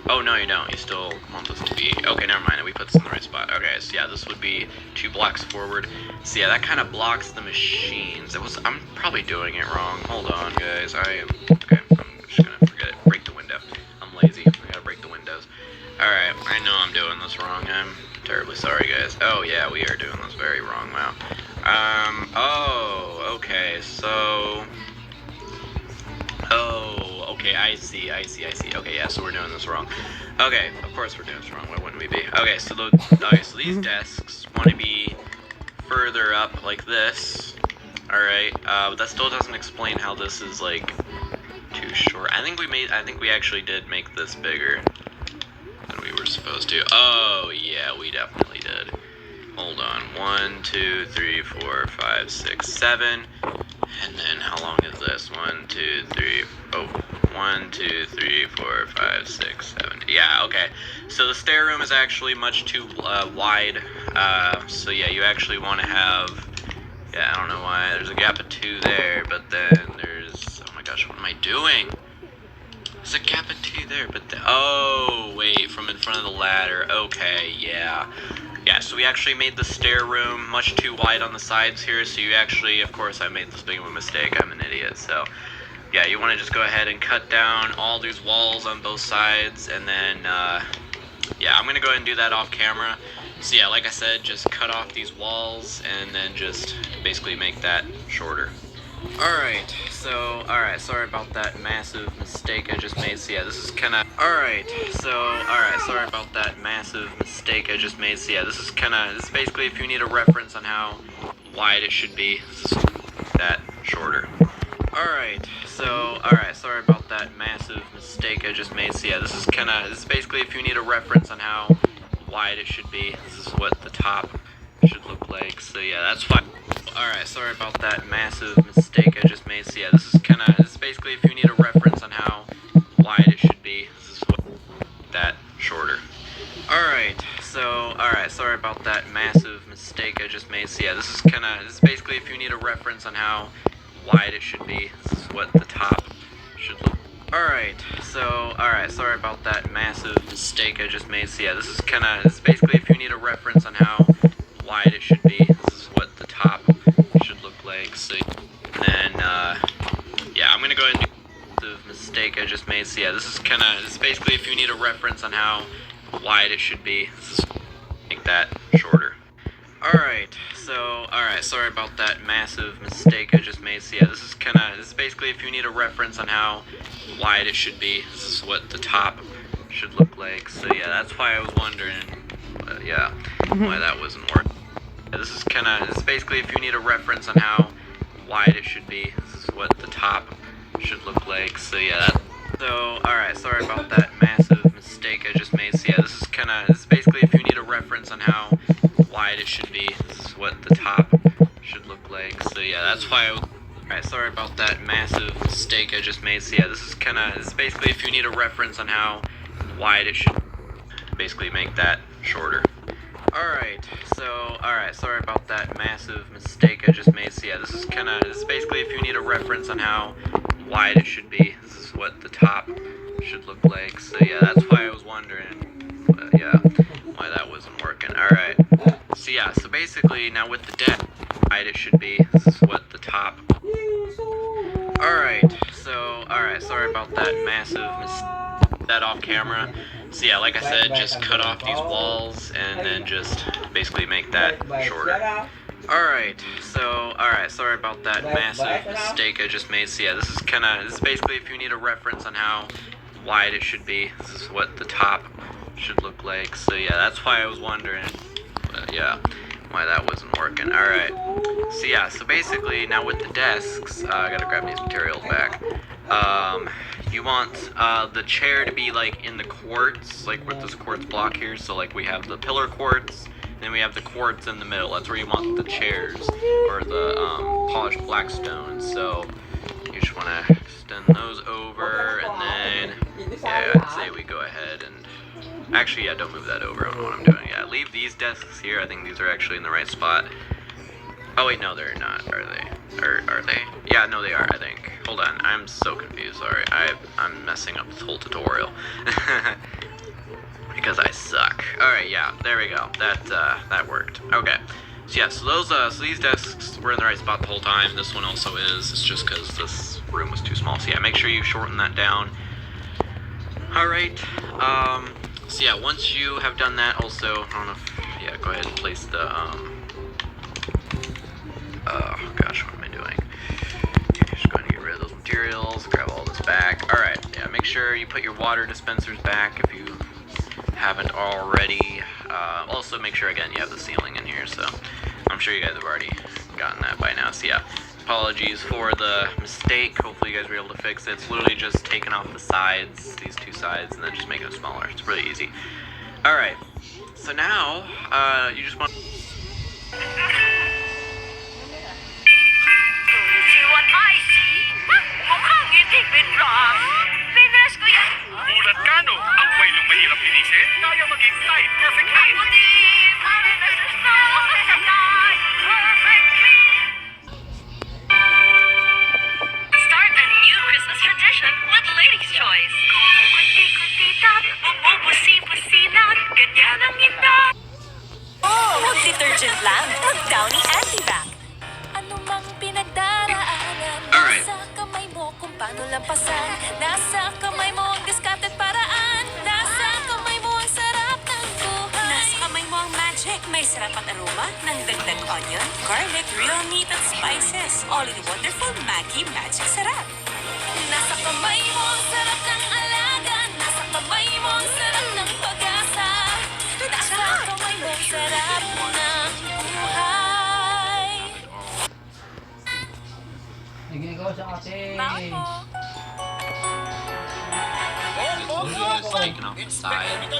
Speaker 1: Oh, no, you don't. You still want this to be, okay, never mind, we put this in the right spot. Okay, so yeah, this would be 2 blocks forward. So yeah, that kind of blocks the machines. I'm probably doing it wrong. Hold on, guys. Okay, I'm just gonna forget it. Break the window. I'm lazy. I gotta break the windows. Alright, I know I'm doing this wrong. I'm terribly sorry, guys. Oh, yeah, we are doing this very wrong. Wow. Okay, so... Oh, okay, I see. Okay, yeah, so we're doing this wrong. Okay, of course we're doing this wrong. Why wouldn't we be? Okay, so so these desks want to be further up like this. Alright, but that still doesn't explain how this is, like, too short. I think we actually did make this bigger than we were supposed to. Oh, yeah, we definitely did. Hold on. 1, 2, 3, 4, 5, 6, 7. And then how long is this? 1, 2, 3. Oh, 1, 2, 3, 4, 5, 6, 7. Yeah, okay. So the stair room is actually much too wide. So yeah, you actually want to have. Yeah, I don't know why. There's a gap of 2 there, but then there's. Oh my gosh, what am I doing? There's a gap of 2 there, but oh wait, from in front of the ladder. Okay, yeah. Yeah, so we actually made the stair room much too wide on the sides here, so you actually, of course, I made this big of a mistake, I'm an idiot, so, yeah, you want to just go ahead and cut down all these walls on both sides, and then, yeah, I'm going to go ahead and do that off camera. So, yeah, like I said, just cut off these walls, and then just basically make that shorter. Alright, sorry about that massive mistake I just made. So yeah, this is kinda... Alright, sorry about that massive mistake I just made. So yeah, this is basically if you need a reference on how wide it should be, this is that shorter. Alright, sorry about that massive mistake I just made. So yeah, this is basically if you need a reference on how wide it should be, this is what the top should look like. So yeah, that's fine. Alright, sorry about that massive mistake I just made. So yeah, this is basically if you need a reference on how wide it should be, this is what that shorter. Alright, sorry about that massive mistake I just made. So yeah, this is basically if you need a reference on how wide it should be, this is what the top should look. Alright, sorry about that massive mistake I just made. So yeah, this is basically if you need a reference on how wide it should be, this is what the top should look like. So then yeah, I'm gonna go ahead and do the mistake I just made. So yeah, this is basically if you need a reference on how wide it should be, this is make that shorter. Alright, sorry about that massive mistake I just made. So yeah, this is basically if you need a reference on how wide it should be, this is what the top should look like. So yeah, that's why I was wondering, why that wasn't working. This is basically if you need a reference on how wide it should be, this is what the top should look like. So yeah, sorry about that massive mistake I just made. So yeah, this is basically if you need a reference on how wide it should be, this is what the top should look like. So yeah, that's why I was. Alright, sorry about that massive mistake I just made. So yeah, this is basically if you need a reference on how wide it should basically make that shorter. Alright, sorry about that massive mistake I just made. So yeah, this is basically if you need a reference on how wide it should be, this is what the top should look like. So yeah, that's why I was wondering, why that wasn't working. Alright, so yeah, so basically now with the deck, wide it should be, this is what the top. Alright, sorry about that massive mistake, that off camera. So yeah, like I said, just cut off these walls and then just basically make that shorter. Alright, sorry about that massive mistake I just made. So yeah, this is basically if you need a reference on how wide it should be, this is what the top should look like. So yeah, that's why I was wondering, why that wasn't working. Alright, so yeah, so basically now with the desks, I gotta grab these materials back. You want the chair to be like in the quartz, like with this quartz block here. So like we have the pillar quartz, then we have the quartz in the middle. That's where you want the chairs, or the polished black stones. So you just want to extend those over, and then I'd say we go ahead and actually don't move that over. I don't know what I'm doing. Yeah, leave these desks here. I think these are actually in the right spot. Oh wait, no, they're not. Are they? Or are they? Yeah, no, they are. I think. Hold on, I'm so confused. Sorry, I'm messing up this whole tutorial because I suck. All right, yeah, there we go. That worked. Okay. So yeah, so these desks were in the right spot the whole time. This one also is. It's just because this room was too small. So yeah, make sure you shorten that down. All right. So yeah, once you have done that, also, I don't know if, go ahead and place the oh gosh, what am I doing? Just going to get rid of those materials, grab all this back. Alright, yeah, make sure you put your water dispensers back if you haven't already. Also make sure, again, you have the ceiling in here, so I'm sure you guys have already gotten that by now. So yeah, apologies for the mistake. Hopefully you guys were able to fix it. It's literally just taking off the sides, these two sides, and then just making it smaller. It's really easy. Alright, so now, you just want...
Speaker 2: What I see? Mukhang hindi pinrang. Finish ko yan.
Speaker 3: Mulat ka, no? Ang way nung mahirap pinisin, kaya maging tight, perfect
Speaker 2: Ay,
Speaker 3: hit.
Speaker 2: buti. Perfectly. Start a new Christmas tradition with Lady's Choice. Kuti-kuti-tap, bumubusi-businat, ganyan ang indak.
Speaker 4: Mag-detergent lang. Mag-Downy Antibac. Ano mang pinagdaraanan,
Speaker 1: Alright.
Speaker 4: nasa kamay mo kung paano lampasan. Nasa kamay mo ang discarded paraan. Nasa kamay mo ang sarap ng buhay. Nasa kamay mo ang magic. May sarap at aroma ng dagdag onion, garlic, real meat at spices. All in wonderful Maggi Magic Sarap. Nasa kamay mo ang sarap ng alaga. Nasa kamay mo ang sarap ng pag-asa. Nasa kamay mo ang sarap ng buhay.
Speaker 5: Sige ko sa ate.
Speaker 4: Mango.
Speaker 1: Just taking off the side.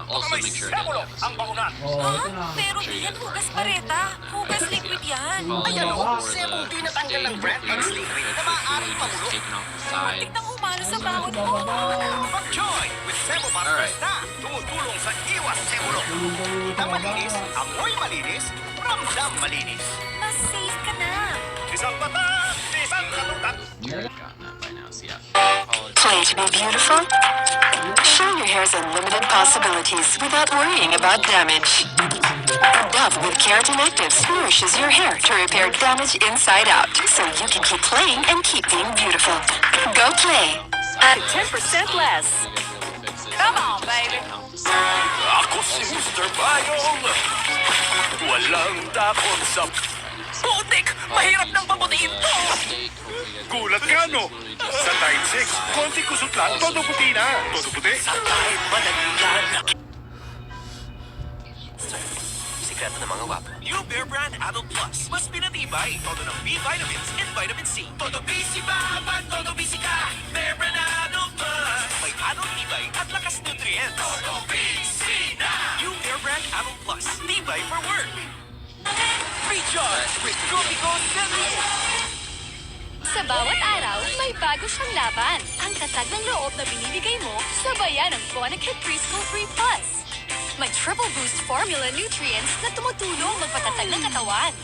Speaker 1: Also make sure again you have the ceiling.
Speaker 5: Oh, ito na.
Speaker 4: Pero
Speaker 1: Sure you
Speaker 4: yan,
Speaker 1: guys
Speaker 4: hugas
Speaker 1: already
Speaker 4: pareta.
Speaker 1: done that,
Speaker 4: Hugas
Speaker 1: right?
Speaker 4: liquid yan.
Speaker 5: Oh,
Speaker 3: Ayan o,
Speaker 5: wow.
Speaker 3: Cebu di natanggal ng brand X liquid na maaaring
Speaker 1: Just
Speaker 3: pamulo.
Speaker 1: taking off the sides.
Speaker 4: Tignan umalo sa bawat mo.
Speaker 3: Mag-joy with Cebu
Speaker 1: Alright.
Speaker 3: Masters na tumutulong sa iwas Cebulo. Kita malinis, amoy malinis, ramdam malinis.
Speaker 4: Mas safe ka na.
Speaker 3: Isang bata, isang katutak.
Speaker 1: Sure you've gotten that by now. So yeah, apologies.
Speaker 6: Play to be beautiful? Show your hair's unlimited possibilities without worrying about damage. Dove with Keratin Actives nourishes your hair to repair damage inside out, so you can keep playing and keep being beautiful. Go play.
Speaker 4: At 10% less.
Speaker 1: Come
Speaker 4: on, baby.
Speaker 3: Ako si Mr. Biome. Walang takot sa... Putik! Mahirap nang paputiin to!
Speaker 7: Gulat ka, no? Sa Time 6, konti kusot lang, todo puti na. Todo puti?
Speaker 3: Sa kahit madali yan. Sikreto ng mga wapo. New Bear Brand Adult Plus. Mas pinatibay. Todo ng B vitamins and vitamin C. Todo busy ba? Pag todo busy ka. Bear Brand Adult Plus. May adult tibay at lakas nutrients. Todo busy na! New Bear Brand Adult Plus. Tibay for work. Recharge with Tropico Series.
Speaker 4: Sa bawat araw, may bago siyang laban. Ang tatag ng loob na binibigay mo, sabayan ng Connecticut Preschool Free Plus. May triple boost formula nutrients na tumutulong magpatatag ng katawan.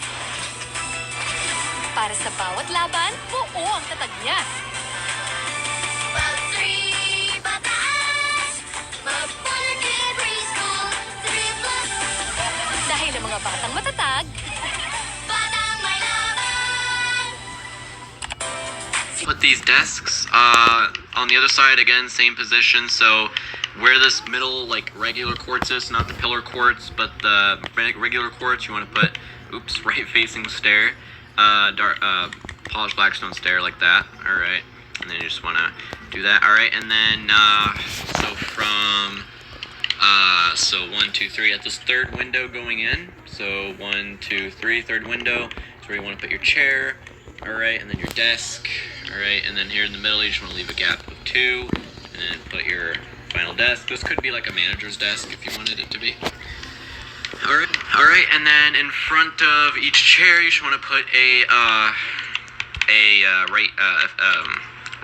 Speaker 4: Para sa bawat laban, buo ang tatag niya. Dahil ang mga batang matatag,
Speaker 1: Put these desks on the other side again, same position. So where this middle like regular quartz is, not the pillar quartz, but the regular quartz, you want to put, right facing stair, polished blackstone stair like that. All right, and then you just want to do that. All right, and then so from 1, 2, 3 at this third window going in. So 1, 2, 3, third window. That's where you want to put your chair. All right, and then your desk. All right, and then here in the middle, you just want to leave a gap of 2, and then put your final desk. This could be like a manager's desk if you wanted it to be. All right, and then in front of each chair, you just want to put a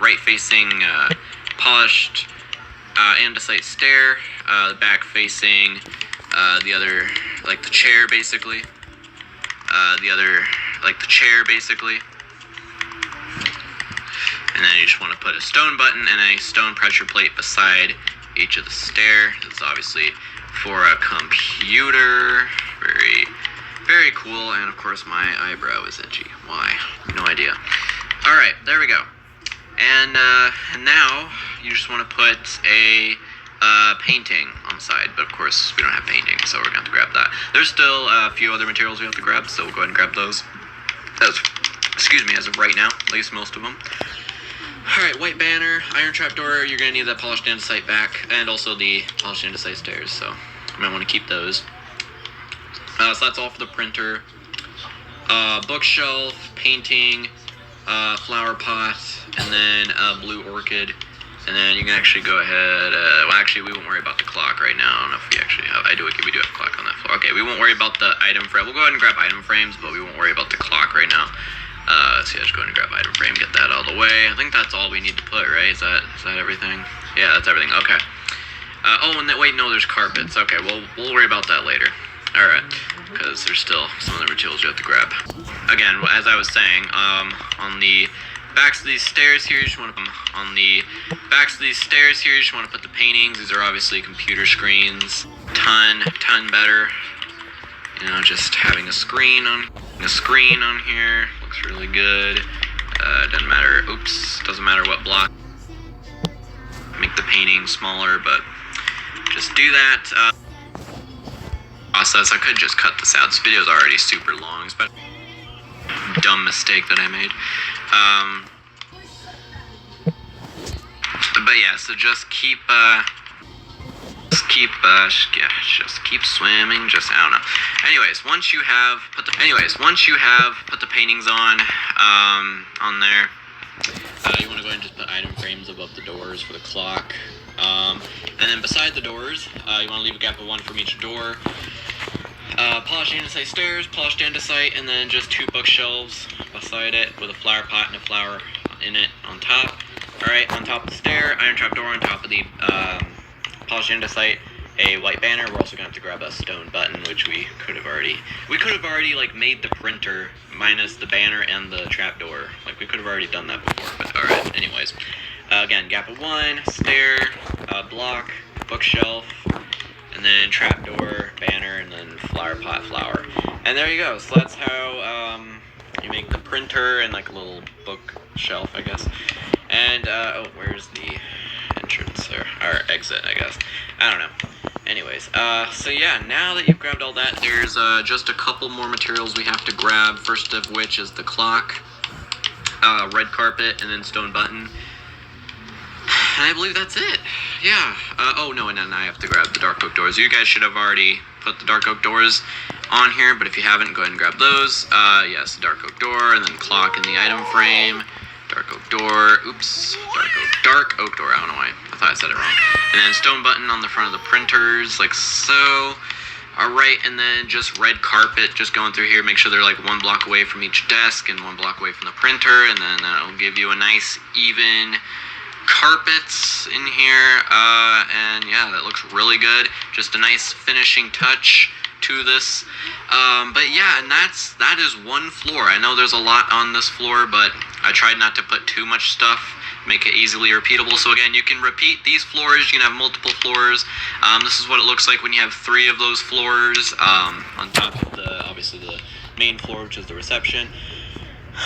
Speaker 1: right-facing polished andesite stair. The back facing the other, like the chair, basically. The chair, basically. And then you just want to put a stone button and a stone pressure plate beside each of the stair. This is obviously for a computer. Very, very cool. And of course my eyebrow is itchy. Why? No idea. All right, there we go. And now you just want to put a painting on the side, but of course we don't have painting, so we're going to have to grab that. There's still a few other materials we have to grab, so we'll go ahead and grab those. As of right now, at least most of them. Alright, white banner, iron trapdoor, you're going to need that polished andesite back, and also the polished andesite stairs, so you might want to keep those. So that's all for the printer. Bookshelf, painting, flower pot, and then a blue orchid. And then you can actually go ahead, we won't worry about the clock right now. I don't know if we actually have, we do have a clock on that floor. Okay, we won't worry about the item frame. We'll go ahead and grab item frames, but we won't worry about the clock right now. So yeah, just go ahead and grab item frame, get that out of the way. I think that's all we need to put, right? Is that everything? Yeah, that's everything, okay. No, there's carpets. Okay, we'll worry about that later. Alright, because there's still some other materials you have to grab. Again, as I was saying, on the backs of these stairs here, you just want to put the paintings. These are obviously computer screens. Ton better. You know, just having a screen on here looks really good. Doesn't matter what block. Make the painting smaller, but just do that. Process. I could just cut this out. This video is already super long, but dumb mistake that I made. But yeah, so just keep swimming. I don't know. Anyways, once you have put the paintings on there, you want to go ahead and just put item frames above the doors for the clock. And then beside the doors, you want to leave a gap of 1 from each door. Polished andesite stairs, polished andesite, and then just 2 bookshelves beside it with a flower pot and a flower in it on top. Alright, on top of the stair, iron trapdoor on top of the polished andesite, a white banner. We're also going to have to grab a stone button, which we could have already like made the printer minus the banner and the trapdoor. Like we could have already done that before, but alright, anyways. Again, gap of 1, stair, block, bookshelf, and then trapdoor, banner, and then flower pot, flower. And there you go. So that's how you make the printer and like a little bookshelf, I guess. And where's the entrance? entrance or exit, I guess. I don't know. Anyways, so yeah, now that you've grabbed all that, there's just a couple more materials we have to grab. First of which is the clock, red carpet, and then stone button. And I believe that's it. Yeah. Oh no, and then I have to grab the dark oak doors. You guys should have already put the dark oak doors on here, but if you haven't, go ahead and grab those. Yes, the dark oak door, and then clock in the item frame. Dark oak door. Oops. Dark oak door. I don't know why. I thought I said it wrong. And then stone button on the front of the printers, like so. Alright, and then just red carpet, just going through here. Make sure they're like 1 block away from each desk and 1 block away from the printer, and then that'll give you a nice, even carpets in here. And yeah, that looks really good. Just a nice finishing touch to this. But yeah, and that is 1 floor. I know there's a lot on this floor, but I tried not to put too much stuff, make it easily repeatable. So again, you can repeat these floors. You can have multiple floors. This is what it looks like when you have 3 of those floors on top of obviously the main floor, which is the reception.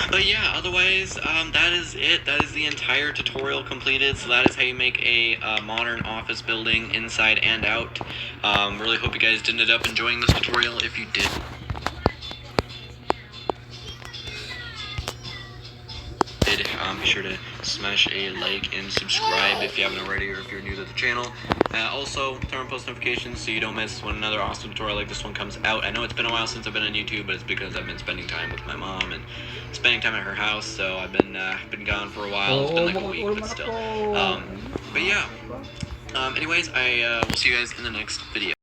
Speaker 1: But yeah, otherwise, that is it. That is the entire tutorial completed. So that is how you make a modern office building inside and out. Really hope you guys did end up enjoying this tutorial. If you did, be sure to smash a like and subscribe if you haven't already, or if you're new to the channel. Also, turn on post notifications so you don't miss when another awesome tutorial like this one comes out. I know it's been a while since I've been on YouTube, but it's because I've been spending time with my mom and spending time at her house, so I've been gone for a while. It's been like a week, but still. But yeah. Anyways, I will see you guys in the next video.